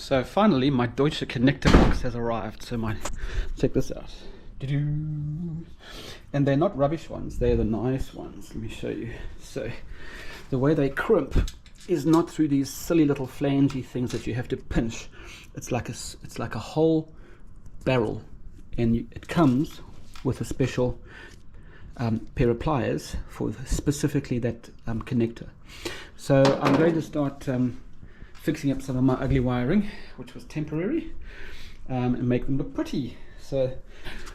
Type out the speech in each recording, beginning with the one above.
So finally my Deutsch connector box has arrived. So check this out. And they're not rubbish ones, they're the nice ones. Let me show you. So the way they crimp is not through these silly little flangey things that you have to pinch. It's like a whole barrel, and it comes with a special pair of pliers for specifically that connector. So I'm going to start fixing up some of my ugly wiring, which was temporary, and make them look pretty. So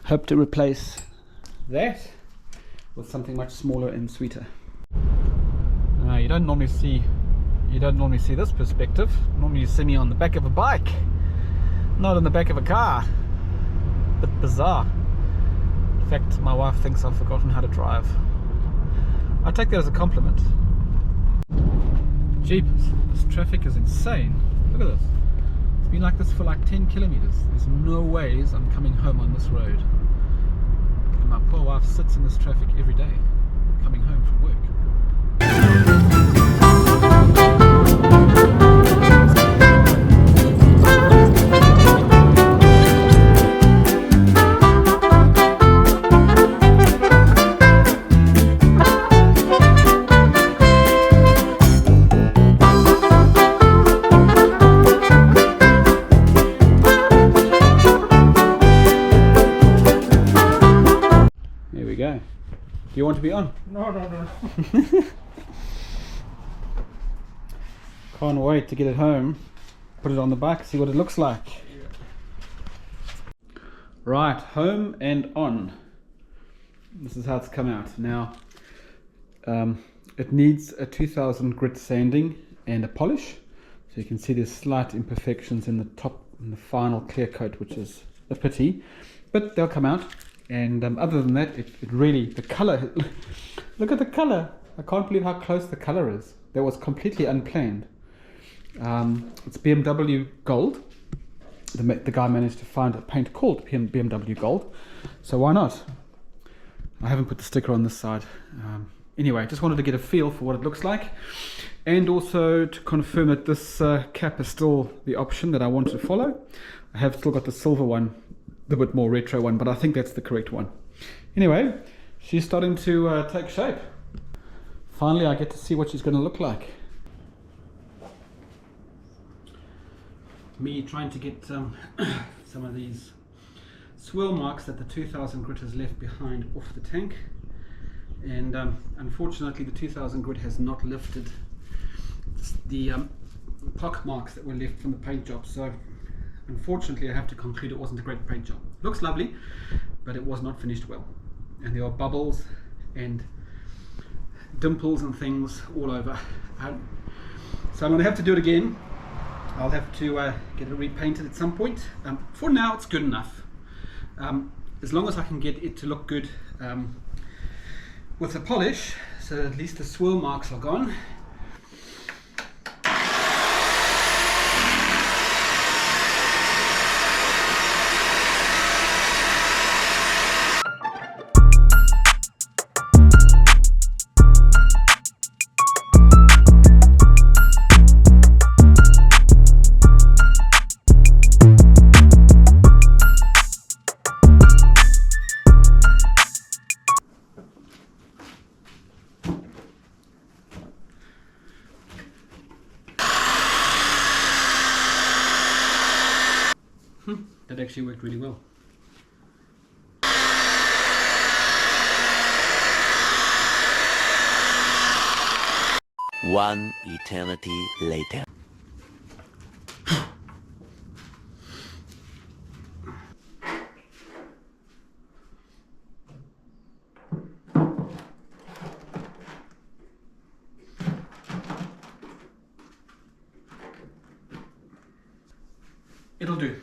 hope to replace that with something much smaller and sweeter. You don't normally see this perspective. Normally you see me on the back of a bike, not on the back of a car. Bit bizarre. In fact, my wife thinks I've forgotten how to drive. I take that as a compliment. Jeepers, this traffic is insane. Look at this. It's been like this for like 10 kilometers. There's no ways I'm coming home on this road. And my poor wife sits in this traffic every day, coming home from work. Go. Do you want to be on? No. Can't wait to get it home, put it on the bike, see what it looks like. Yeah. Right, home and on. This is how it's come out. Now, it needs a 2000 grit sanding and a polish. So you can see there's slight imperfections in the top, in the final clear coat, which is a pity, but they'll come out. And other than that, it really, the color, look at the color. I can't believe how close the color is. That was completely unplanned. It's BMW gold. The guy managed to find a paint called BMW gold. So why not? I haven't put the sticker on this side. Anyway, just wanted to get a feel for what it looks like. And also to confirm that this cap is still the option that I want to follow. I have still got the silver one, the bit more retro one, but I think that's the correct one. Anyway, she's starting to take shape. Finally, I get to see what she's going to look like. Me trying to get some of these swirl marks that the 2000 grit has left behind off the tank, and unfortunately the 2000 grit has not lifted the pock marks that were left from the paint job. So unfortunately, I have to conclude it wasn't a great paint job. Looks lovely, but it was not finished well. And there are bubbles and dimples and things all over. So I'm going to have to do it again. I'll have to get it repainted at some point. For now, it's good enough. As long as I can get it to look good with the polish, so at least the swirl marks are gone. That actually worked really well. One eternity later. It'll do.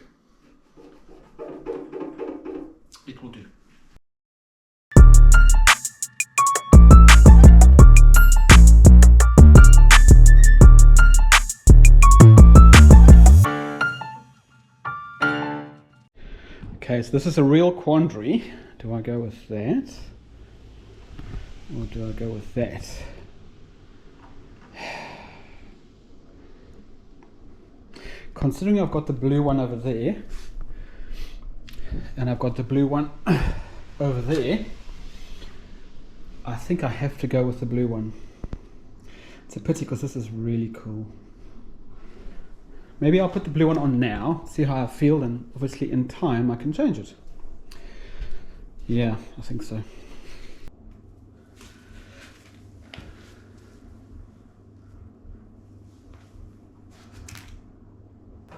It will do. Okay, so this is a real quandary. Do I go with that? Or do I go with that? considering I've got the blue one over there and I've got the blue one over there, I think I have to go with the blue one. It's a pity because this is really cool. Maybe I'll put the blue one on now, see how I feel, and obviously in time I can change it. Yeah, I think so.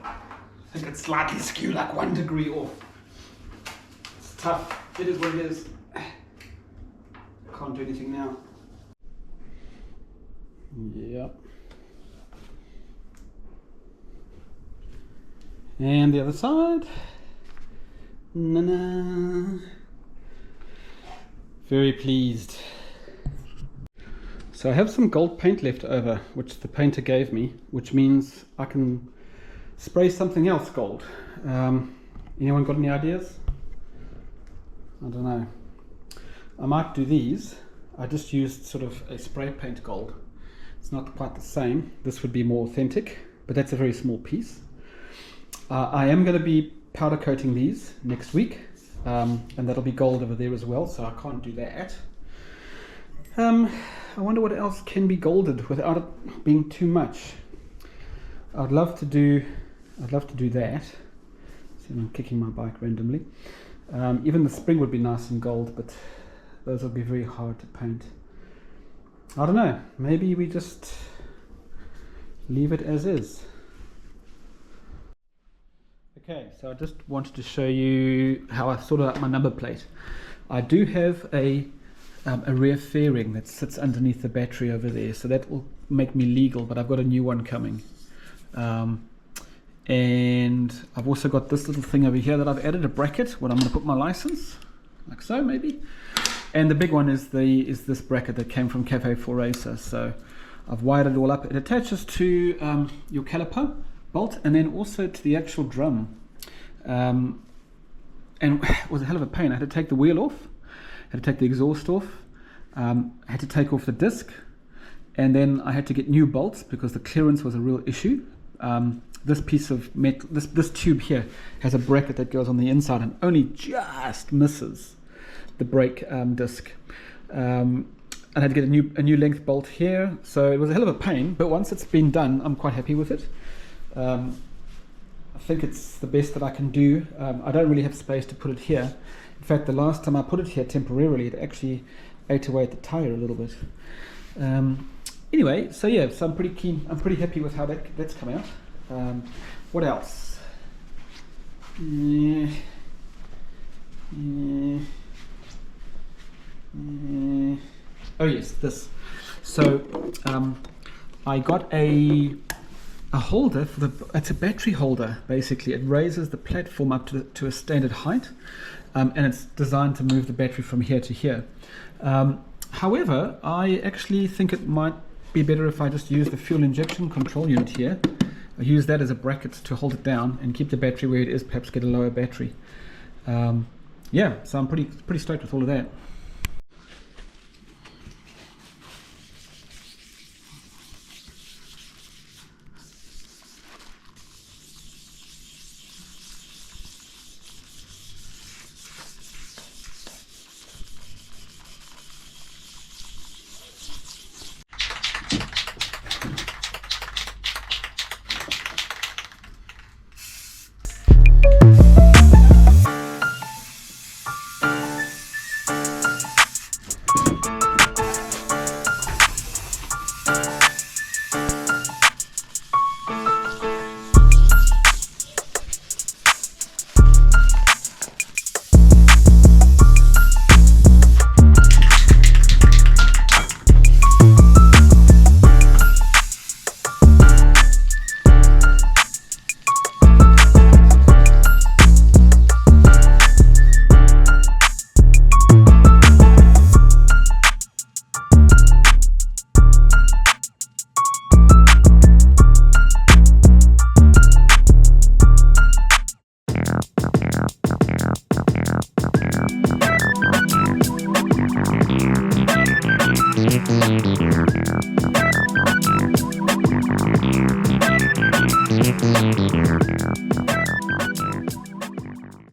I think it's slightly skewed, like 1 degree off. It's tough. It is what it is. Can't do anything now. Yep. And the other side. Na-na. Very pleased. So I have some gold paint left over, which the painter gave me, which means I can spray something else gold. Anyone got any ideas? I don't know. I might do these. I just used sort of a spray paint gold. It's not quite the same. This would be more authentic, but that's a very small piece. I am going to be powder coating these next week, and that'll be gold over there as well, so I can't do that. I wonder what else can be golded without it being too much. I'd love to do that. See, I'm kicking my bike randomly. Even the spring would be nice and gold, but those would be very hard to paint. I don't know, maybe we just leave it as is. Okay, so I just wanted to show you how I've sorted out my number plate. I do have a rear fairing that sits underneath the battery over there, so that will make me legal, but I've got a new one coming. And I've also got this little thing over here that I've added a bracket where I'm going to put my license, like so maybe. And the big one is this bracket that came from Café for Racer. So I've wired it all up. It attaches to your caliper bolt and then also to the actual drum. And it was a hell of a pain. I had to take the wheel off, had to take the exhaust off, had to take off the disc, and then I had to get new bolts because the clearance was a real issue. This piece of metal, this tube here has a bracket that goes on the inside and only just misses the brake disc. And I had to get a new length bolt here, so it was a hell of a pain, but once it's been done, I'm quite happy with it. I think it's the best that I can do. I don't really have space to put it here. In fact, the last time I put it here temporarily, it actually ate away at the tire a little bit. Anyway, so yeah, so I'm pretty keen. I'm pretty happy with how that's come out. What else? Oh yes, this. So I got a holder for it's a battery holder basically. It raises the platform up to a standard height, and it's designed to move the battery from here to here. However, I actually think it might be better if I just use the fuel injection control unit here. I use that as a bracket to hold it down and keep the battery where it is, perhaps get a lower battery. Yeah, so I'm pretty stoked with all of that.